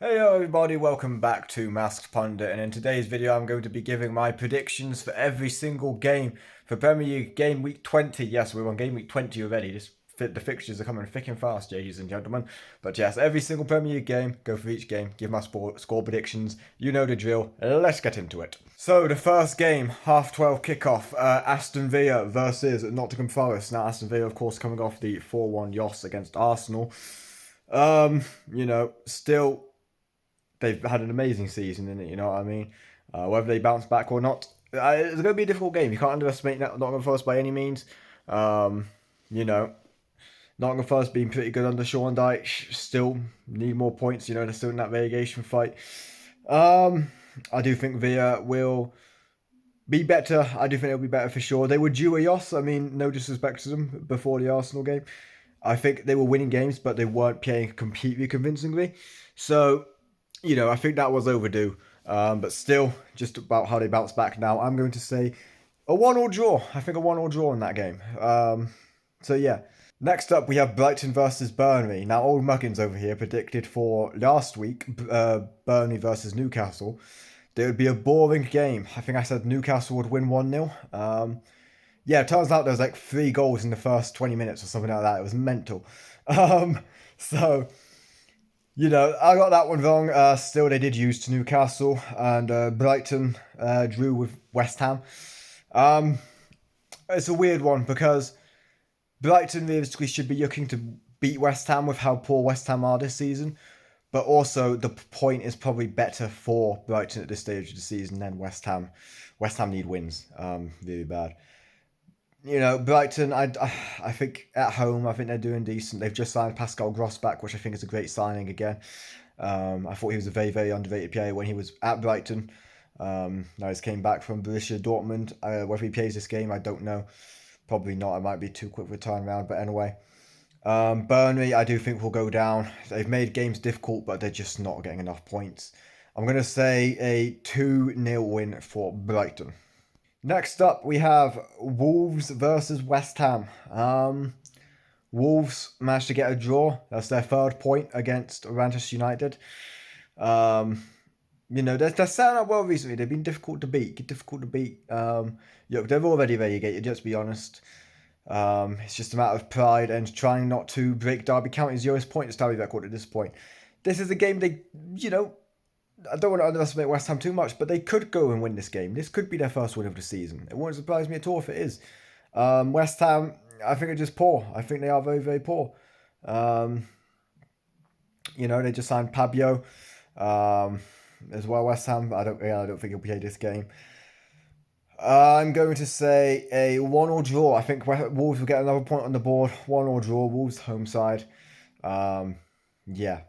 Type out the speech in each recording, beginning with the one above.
Hey everybody, welcome back to Masked Pundit, and in today's video I'm going to be giving my predictions for every single game for Premier League Game Week 20. Yes, we're on Game Week 20 already. The fixtures are coming thick and fast, ladies and gentlemen. But yes, every single Premier League game, go for each game, give my score predictions. You know the drill, let's get into it. So the first game, half 12 kickoff, Aston Villa versus Nottingham Forest. Now Aston Villa, of course, coming off the 4-1 loss against Arsenal. Still they've had an amazing season in it, you know what I mean? Whether they bounce back or not, it's going to be a difficult game. You can't underestimate Nottingham Forest by any means. Um, you know, Nottingham Forest being pretty good under Sean Dyche, still need more points. You know, they're still in that relegation fight. I do think Villa will be better. I do think it'll be better for sure. They were due a loss. I mean, no disrespect to them before the Arsenal game. I think they were winning games, but they weren't playing completely convincingly. So I think that was overdue. But still, just about how they bounce back now, I'm going to say a 1-1 draw. I think a 1-1 draw in that game. So yeah. Next up, we have Brighton versus Burnley. Now, old Muggins over here predicted for last week, Burnley versus Newcastle. There would be a boring game. I think I said Newcastle would win 1-0. Yeah, it turns out there was like 3 goals in the first 20 minutes or something like that. It was mental. So I got that one wrong. Still, they did use to Newcastle, and Brighton drew with West Ham. It's a weird one because Brighton realistically should be looking to beat West Ham with how poor West Ham are this season. But also, the point is probably better for Brighton at this stage of the season than West Ham. West Ham need wins, really bad. Brighton, I think at home, I think they're doing decent. They've just signed Pascal Gross back, which I think is a great signing again. I thought he was a very, very underrated player when he was at Brighton. Now he's came back from Borussia Dortmund. Whether he plays this game, I don't know. Probably not. It might be too quick for a turnaround, but anyway. Burnley, I do think will go down. They've made games difficult, but they're just not getting enough points. I'm going to say a 2-0 win for Brighton. Next up, we have Wolves versus West Ham. Wolves managed to get a draw. That's their 3rd point against Manchester United. They're setting up well recently. They've been difficult to beat. They're already relegated, let's be honest. It's just a matter of pride and trying not to break Derby County's lowest points tally record at this point. This is a game I don't want to underestimate West Ham too much, but they could go and win this game. This could be their first win of the season. It won't surprise me at all if it is. West Ham, I think, are just poor. I think they are very, very poor. They just signed Pablo as well. West Ham, I don't think he'll play this game. I'm going to say a 1-1 draw. I think Wolves will get another point on the board. 1-1 draw. Wolves home side. Yeah.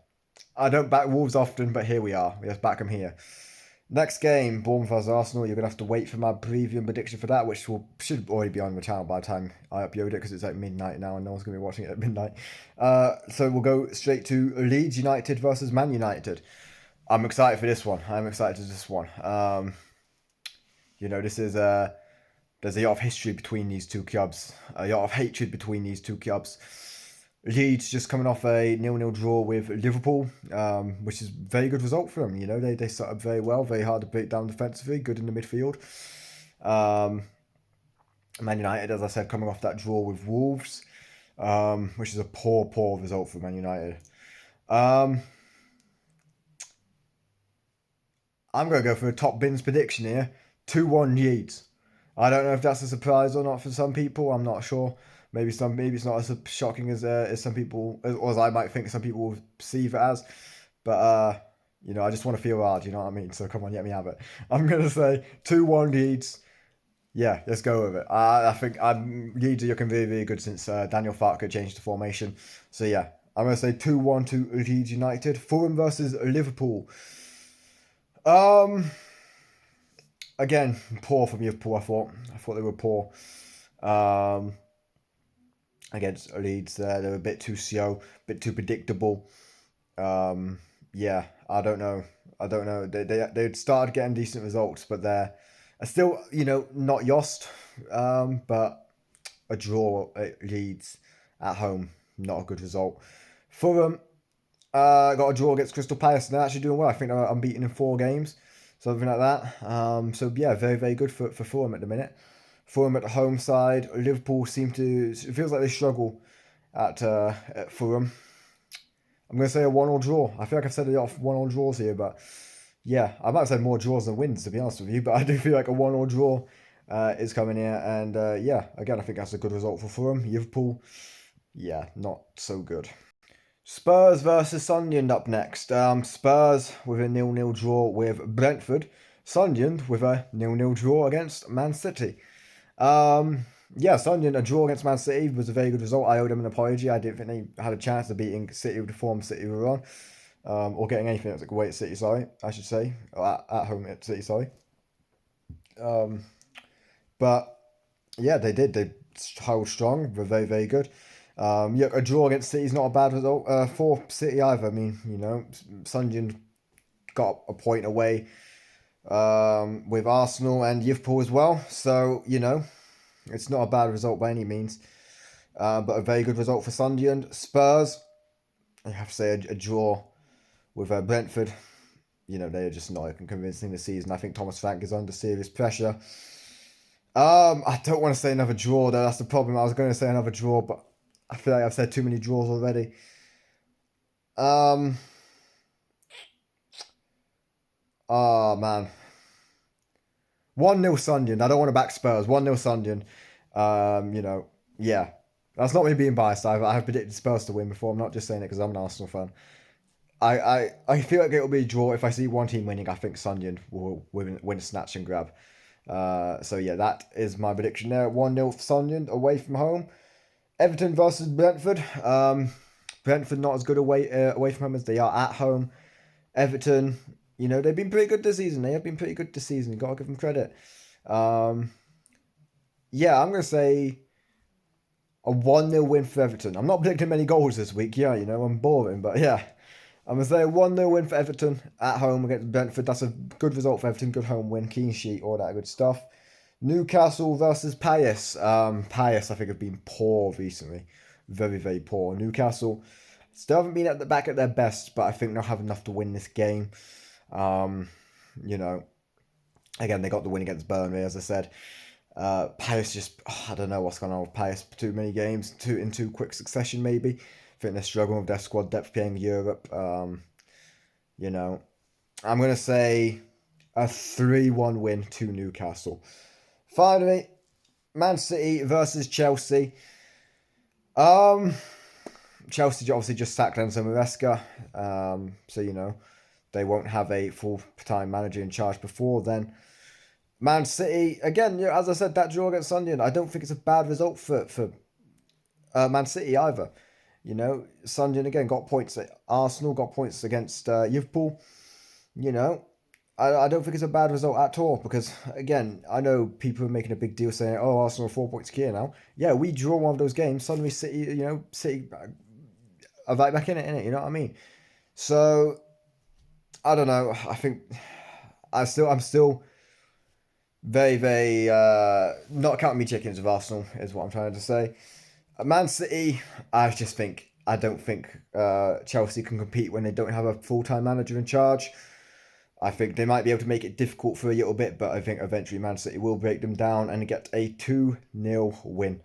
I don't back Wolves often, but here we are. We just back them here. Next game, Bournemouth vs Arsenal. You're going to have to wait for my preview and prediction for that, which should already be on the channel by the time I upload it, because it's like midnight now and no one's going to be watching it at midnight. So we'll go straight to Leeds United versus Man United. I'm excited for this one. This is there's a lot of history between these two clubs, a lot of hatred between these two clubs. Leeds just coming off a 0-0 draw with Liverpool, which is a very good result for them. They started very well, very hard to break down defensively, good in the midfield. Man United, as I said, coming off that draw with Wolves, which is a poor, poor result for Man United. I'm going to go for a top bins prediction here. 2-1 Leeds. I don't know if that's a surprise or not for some people. I'm not sure. Maybe it's not as shocking as some people, or as I might think some people will perceive it as. But I just want to feel hard. You know what I mean? So come on, let me have it. I'm gonna say 2-1 Leeds. Yeah, let's go with it. I think Leeds are looking very, very good since Daniel Farke changed the formation. So yeah, I'm gonna say 2-1 to Leeds United. Fulham versus Liverpool. Again, poor for Liverpool. I thought they were poor. Against Leeds, they're a bit too slow, a bit too predictable. Yeah, I don't know. They started getting decent results, but they're still not Yost. But a draw at Leeds at home, not a good result. Fulham, Got a draw against Crystal Palace, and they're actually doing well. I think they're unbeaten in 4 games, something like that. So yeah, very, very good for Fulham at the minute. Fulham at the home side. Liverpool seem to. It feels like they struggle at Fulham. I'm going to say a 1-1 draw. I feel like I've said a lot of 1-1 draws here, but yeah, I might have said more draws than wins, to be honest with you, but I do feel like a 1-1 draw is coming here. And yeah, again, I think that's a good result for Fulham. Liverpool, yeah, not so good. Spurs versus Sunderland up next. Spurs with a 0-0 draw with Brentford. Sunderland with a 0-0 draw against Man City. Yeah, Sunderland, a draw against Man City was a very good result. I owe them an apology. I didn't think they had a chance of beating City with the form City were on. Or getting anything that's like away at City, sorry, I should say. Or at home at City, sorry. But yeah, they did. They held strong. Were very, very good. Yeah, a draw against City is not a bad result for City either. I mean, Sunderland got a point away with Arsenal and Liverpool as well. So, it's not a bad result by any means. But a very good result for Sunderland. Spurs, I have to say a draw with Brentford. They are just not convincing this season. I think Thomas Frank is under serious pressure. I don't want to say another draw though. That's the problem. I was going to say another draw, but I feel like I've said too many draws already. Oh man, 1-0 Sunderland. I don't want to back Spurs. 1-0 Sunderland. Yeah, that's not me being biased. I have predicted Spurs to win before. I'm not just saying it because I'm an Arsenal fan. I feel like it'll be a draw. If I see one team winning, I think Sunderland will win a snatch and grab. So yeah, that is my prediction there. 1-0 for Sunderland away from home. Everton versus Brentford. Brentford not as good away from home as they are at home. Everton, they've been pretty good this season. They have been pretty good this season. You've got to give them credit. Yeah, I'm going to say a 1-0 win for Everton. I'm not predicting many goals this week. Yeah, I'm boring. But yeah, I'm going to say a 1-0 win for Everton at home against Brentford. That's a good result for Everton. Good home win. Clean sheet. All that good stuff. Newcastle versus Palace. Palace, I think, have been poor recently. Very, very poor. Newcastle still haven't been at the back at their best, but I think they'll have enough to win this game. Again, they got the win against Burnley, as I said. Palace just, I don't know what's going on with Palace. Too many games, in too quick succession, maybe. I think they're struggling with their squad depth playing Europe. I'm going to say a 3-1 win to Newcastle. Finally, Man City versus Chelsea. Chelsea obviously just sacked Enzo Maresca. So, they won't have a full-time manager in charge before then. Man City, again, as I said, that draw against Sunderland, I don't think it's a bad result for Man City either. Sunderland, again, got points at Arsenal, got points against Liverpool. I don't think it's a bad result at all because, again, I know people are making a big deal saying, oh, Arsenal are 4 points clear now. Yeah, we draw one of those games. Suddenly City, City are right back in it, you know what I mean? So, I don't know. I think I'm still very, very not counting me chickens with Arsenal is what I'm trying to say. Man City, I don't think Chelsea can compete when they don't have a full-time manager in charge. I think they might be able to make it difficult for a little bit, but I think eventually Man City will break them down and get a 2-0 win.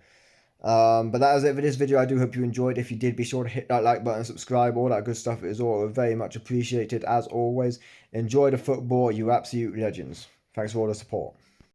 But that is it for this video. I do hope you enjoyed. If you did, be sure to hit that like button, subscribe, all that good stuff. It is all very much appreciated as always. Enjoy the football, you absolute legends. Thanks for all the support.